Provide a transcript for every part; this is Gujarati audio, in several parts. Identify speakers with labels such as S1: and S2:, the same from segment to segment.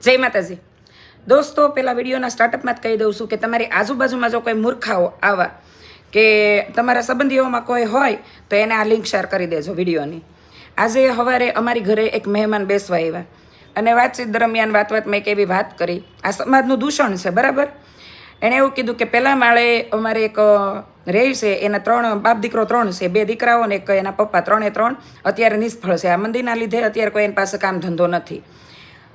S1: જય માતાજી દોસ્તો, પેલા વિડીયોના સ્ટાર્ટઅપમાં જ કહી દઉં છું કે તમારી આજુબાજુમાં જો કોઈ મૂર્ખાઓ આવા કે તમારા સંબંધીઓમાં કોઈ હોય તો એને આ લિંક શેર કરી દેજો વિડીયોની. આજે સવારે અમારી ઘરે એક મહેમાન બેસવા આવ્યા અને વાતચીત દરમિયાન વાતમાં એક એવી વાત કરી, આ સમાજનું દૂષણ છે બરાબર. એણે એવું કીધું કે પહેલા માળે અમારે એક રહે છે, એના 3 બાપ દીકરો 3 છે, 2 દીકરાઓ ને એક એના પપ્પા, 3 અત્યારે નિષ્ફળ છે. આ મંદિરના લીધે અત્યારે કોઈ એની પાસે કામ ધંધો નથી.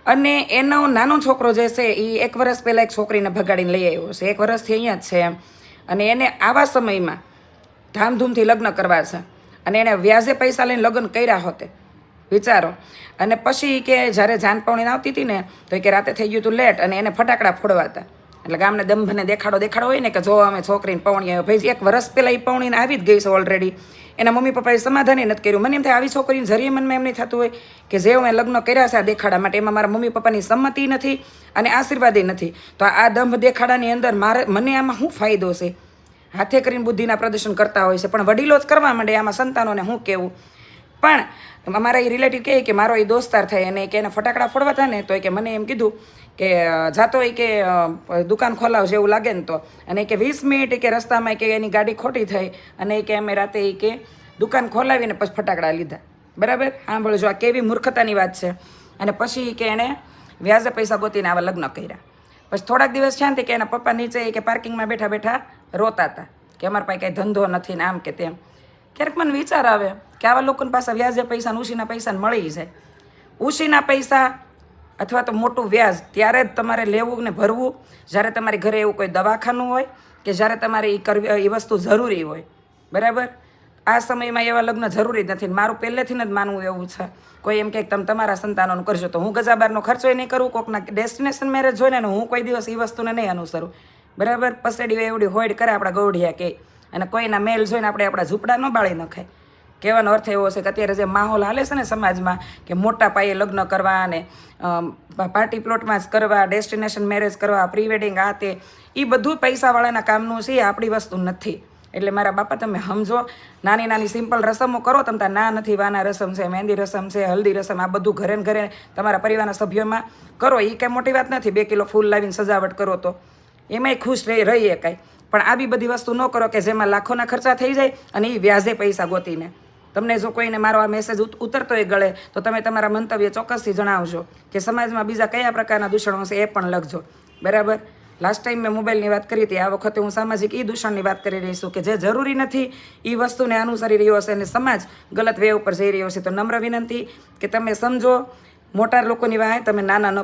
S1: અને એનો નાનો છોકરો જે છે એ 1 વર્ષ પહેલાં એક છોકરીને ભગાડીને લઈ આવ્યો છે, 1 વર્ષથી અહીંયા જ છે એમ. અને એને આવા સમયમાં ધામધૂમથી લગ્ન કરવા છે અને એણે વ્યાજે પૈસા લઈને લગ્ન કર્યા હોતે, વિચારો. અને પછી કે જ્યારે જાન પૌણીને આવતી હતી ને તો કે રાતે થઈ ગયું હતું લેટ અને એને ફટાકડા ફોડવા હતા. એટલે ગામને દંભને દેખાડો હોય ને કે જો અમે છોકરીને પૌણી આવ્યો. ભાઈ 1 વર્ષ પહેલાં એ પૌણીને આવી જ ગઈ છે ઓલરેડી. એના મમ્મી પપ્પાએ સમાધાન નથી કર્યું. મને એમ થાય આવી છોકરીને જરીએ મનમાં એમ નહીં થતું હોય કે જે મેં લગ્ન કર્યા છે આ દેખાડા માટે, એમાં મારા મમ્મી પપ્પાની સંમતિ નથી અને આશીર્વાદે નથી, તો આ દંભ દેખાડાની અંદર મને આમાં શું ફાયદો છે? હાથે કરીને બુદ્ધિના પ્રદર્શન કરતા હોય છે, પણ વડીલો જ કરવા માંડે, આમાં સંતાનોને શું કહેવું. પણ અમારા એ રિલેટિવ કહે કે મારો એ દોસ્તાર થાય અને કે એને ફટાકડા ફોડવા હતા ને તો કે મને એમ કીધું કે જાતો હોય કે દુકાન ખોલાવશે એવું લાગે ને તો. અને કે 20 મિનિટ કે રસ્તામાં કે એની ગાડી ખોટી થઈ અને કે અમે રાતે કે દુકાન ખોલાવીને પછી ફટાકડા લીધા. બરાબર, સાંભળજો આ કેવી મૂર્ખતાની વાત છે. અને પછી કે એણે વ્યાજે પૈસા ગોતીને આવા લગ્ન કર્યા. પછી થોડાક દિવસ શાંતિ કે એના પપ્પા નીચે કે પાર્કિંગમાં બેઠા બેઠા રોતા હતા કે અમારા પાસે કાંઈ ધંધો નથી ને આમ કે તેમ. ક્યારેક મને વિચાર આવે કે આવા લોકોની પાસે વ્યાજે પૈસા, ઉછીના પૈસા મળી જાય. ઉછીના પૈસા અથવા તો મોટું વ્યાજ ત્યારે જ તમારે લેવું ને ભરવું જ્યારે તમારી ઘરે એવું કોઈ દવાખાનું હોય કે જ્યારે તમારે એ વસ્તુ જરૂરી હોય. બરાબર, આ સમયમાં એવા લગ્ન જરૂરી જ નથી. મારું પહેલેથી જ માનવું એવું છે, કોઈ એમ કે તમે તમારા સંતાનોનું કરશો તો હું ગજાબારનો ખર્ચો નહીં કરું, કોકના ડેસ્ટિનેશન મેરેજ જોઈને હું કોઈ દિવસ એ વસ્તુને નહીં અનુસરું. બરાબર, પસેડી એવડી હોઈડ કરે આપણા ગૌઢિયા કે, અને કોઈના મેલ જોઈને આપણે આપણા ઝૂંપડા ન બાળી નખાય. કહેવાનો અર્થ એવો છે કે અત્યારે જે માહોલ હાલે છે ને સમાજમાં કે મોટા પાયે લગ્ન કરવા અને પાર્ટી પ્લોટમાં જ કરવા, ડેસ્ટિનેશન મેરેજ કરવા, પ્રી વેડિંગ આ તે, એ બધું પૈસાવાળાના કામનું છે, આપણી વસ્તુ નથી. એટલે મારા બાપા તમે સમજો, નાની નાની સિમ્પલ રસમો કરો. તમે ના નથી, વાના રસમ છે, મહેંદી રસમ છે, હલ્દી રસમ, આ બધું ઘરે ને ઘરે તમારા પરિવારના સભ્યોમાં કરો. એ કાંઈ મોટી વાત નથી. 2 કિલો ફૂલ લાવીને સજાવટ કરો તો એમાંય ખુશ રહીએ કાંઈ. પણ આવી બધી વસ્તુ ન કરો કે જેમાં લાખોના ખર્ચા થઈ જાય અને એ વ્યાજે પૈસા ગોતીને. તમને જો કોઈને મારો આ મેસેજ ઉતરતો હોય ગળે તો તમે તમારા મંતવ્ય ચોક્કસથી જણાવજો કે સમાજમાં બીજા કયા પ્રકારના દૂષણો છે એ પણ લખજો. બરાબર, લાસ્ટ ટાઈમ મેં મોબાઈલની વાત કરી હતી, આ વખતે હું સામાજિક દૂષણની વાત કરી રહી છું કે જે જરૂરી નથી એ વસ્તુને અનુસરી રહ્યો હશે અને સમાજ ગલત વે ઉપર જઈ રહ્યો છે. તો નમ્ર વિનંતી કે તમે સમજો, મોટા લોકોની વાહે તમે નાના ન